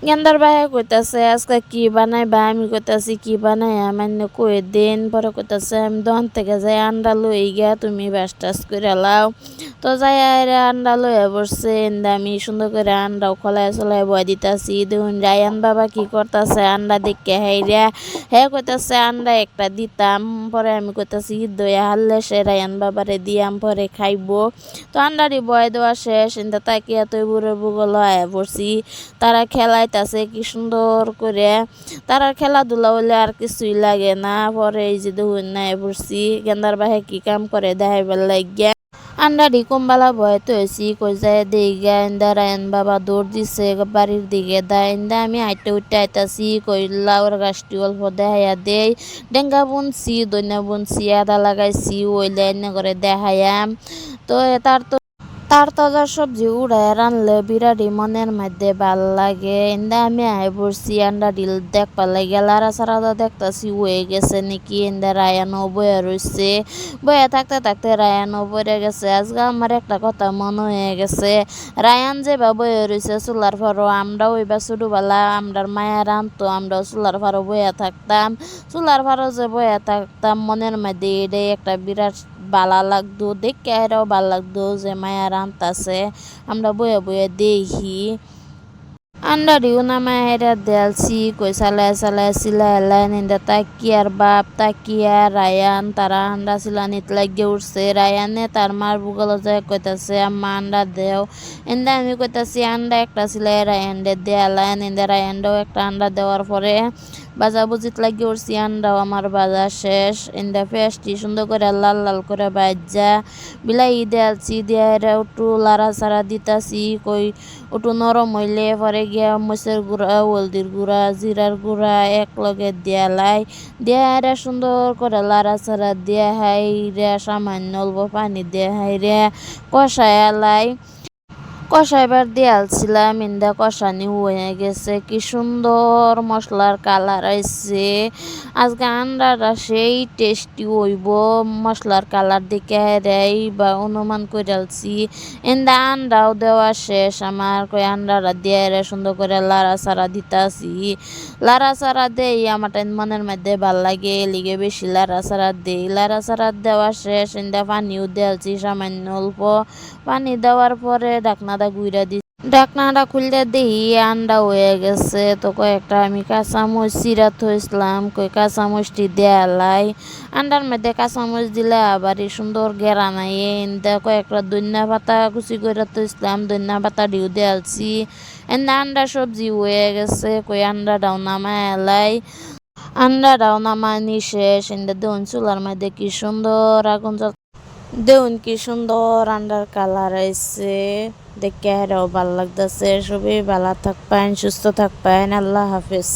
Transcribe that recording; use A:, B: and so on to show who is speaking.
A: গেন্দার ভাইয়া কইতাছে আজকে কি বানাইবা, আমি কইতাছি কি বানাই মানে কই দিন। পরে কইতাছে আমি দোকান থেকে যাই আন্ডা লই গিয়া, তুমি ব্যাস টাস করে লাও। তো যাই আন্ডা লইয়া বসছে, আমি সুন্দর করে আন্ডাও খোলায় চলায় বয় দিতাছি। দেখুন রায়ান বাবা কি করতেছে আন্ডা দেখে হাইরা, হ্যাঁ কইতাছে আন্ডা একটা দিতাম। পরে আমি কইতাছি দইয়া হারলে সে রায়ান বাবারে দিয়াম, পরে খাইবো। তো আন্ডারি বয় দেওয়া শেষ, তাকিয়া তুই বুড়ো বুগল আয়া পড়ছি। তারা খেলাইতাছে কি সুন্দর করে, তারা খেলাধুলা হলে আর কিছুই লাগে না। পরে এই যে দেখুন না পড়ছি গেন্দার বাহে কি কাম করে দেখাইবার লাগিয়া আন্ডারি কম্বালা ভয়তে হয়েছি। কই যায় দিঘা ইন্দা রায়ন বাবা দৌড় দিছে বাড়ির দিকে ইন্দা আমি হাইটে উঠতে আইতাছি। কই লাউর গাছটি অল্প দেখাইয়া দেই, ডেঙ্গা বুনছি দৈন্য বুনছি আদা লাগাইছি ওইলে এনে করে দেখাইয়াম। তো তার তাজা সবজি উড়ায় রানলে বিরাটি মনের মধ্যে ভাল লাগে। ইন্দা আমি আয় পড়ছি আন্ডা ডিল দেখবার লাগে, লারা সারাদা দেখতাছি হয়ে গেছে নাকি। ইন্দা রায়ানও বয়ে রয়েছে, বয়ে থাকতে থাকতে রায়ানও পড়ে গেছে। আজকে আমার একটা কথা মনে হয়ে গেছে, রায়ান যেবা বয়ে রয়েছে চুলার ফারো, আমরাও এবার ছোটবেলা আমরার মায়ের আনতো, আমরাও চুলার ফারো বয়ে থাকতাম। চুলার ফারো যে বয়ে থাকতাম মনের মধ্যে এটাই একটা বিরাট বালা লাগতো, দেখে এরাও ভাল লাগতো যে মায়া রান্তাছে, আমরা বয়ে বয়ে দেখি। আন্ডারিও নামায় হেরা দেলছি কই চালায় চালায় সিলাই নিন্দা তাকিয়ার বাপ তাকিয়া রায়ান তারা আন্ডা সিলানিত লাগিয়ে উঠছে। রায়ানে তার মার বুগল যায় কইতাছে আম্মা আন্ডা দেও। এন্দা আমি কইতাছি আন্ডা একটা সিলাই রায়ানডে দেয়ালাই নিন্দা রায়ানটাও একটা আন্ডা দেওয়ার পরে বাজা বুজিত লাগিয়ে উঠছি। আন্ডাও আমার বাজা শেষ। এন্দা পেঁয়াজটি সুন্দর করে লাল লাল করে ভাজা বিলাই দেয়ালছি, দিয়া একটু লাড়া চাড়া দিতাছি। কই একটু নরম হইলে পরে গিয়া মরিচের গুঁড়া হলদির গুঁড়া জিরার গুঁড়া এক লগে দেয়ালাই, দিয়া হাইরা সুন্দর করে লাড়া চাড়া দিয়া হাইরা সামান্য অল্প পানি দিয়া হাইরা কষায় কষাইবার দিয়ালছিলাম। ইন্দা কষানি হয়ে গেছে, কি সুন্দর মশলার কালার আইছে। আজকে আন্ডাটা সেই টেস্টি হইব, মশলার কালার দেখে হেরাই বা অনুমান করালছি। ইন্দা আন্ডাও দেওয়া শেষ আমার, কই আন্ডাটা দিয়ে সুন্দর করে লাড়া চাড়া দিতাছি। লাড়া চাড়া দেই আমার মনের মধ্যে ভাল লাগে, লিগে বেশি লাড়া চাড়া দেই। লাড়া চাড়া দেওয়া শেষ, ইন্দা পানিও দেওয়ালছি সামান্য অল্প। পানি দেওয়ার পরে ঢাকনাটা গুইরা দিই, ঢাকনাটা খুলতে দেখি আন্ডা হয়ে গেছে। তো কয়েকটা আমি কাঁচামরিচ চিরা থইছিলাম, কই কাঁচামরিচটি দেয়ালাই। আন্ডার মধ্যে কাঁচামরিচ দিলে আবার সুন্দর গেরা নাই। এনতে কয়েকটা ধনিয়া পাতা কুচি করে থইছিলাম, ধনিয়া পাতা দিও দেয়ালছি। এনে আন্ডা সবজি হয়ে গেছে, কই আন্ডাটাও নামায় এলাই। আন্ডাটাও নামানি শেষ। এনে দেখুন চুলার মধ্যে কি সুন্দর আগুন দেখুন কি সুন্দর আন্ডার কালার আইছে, দেখে আরও ভাল লাগতেছে। সবই ভালো থাকবেন, সুস্থ থাকবেন, আল্লাহ হাফেজ।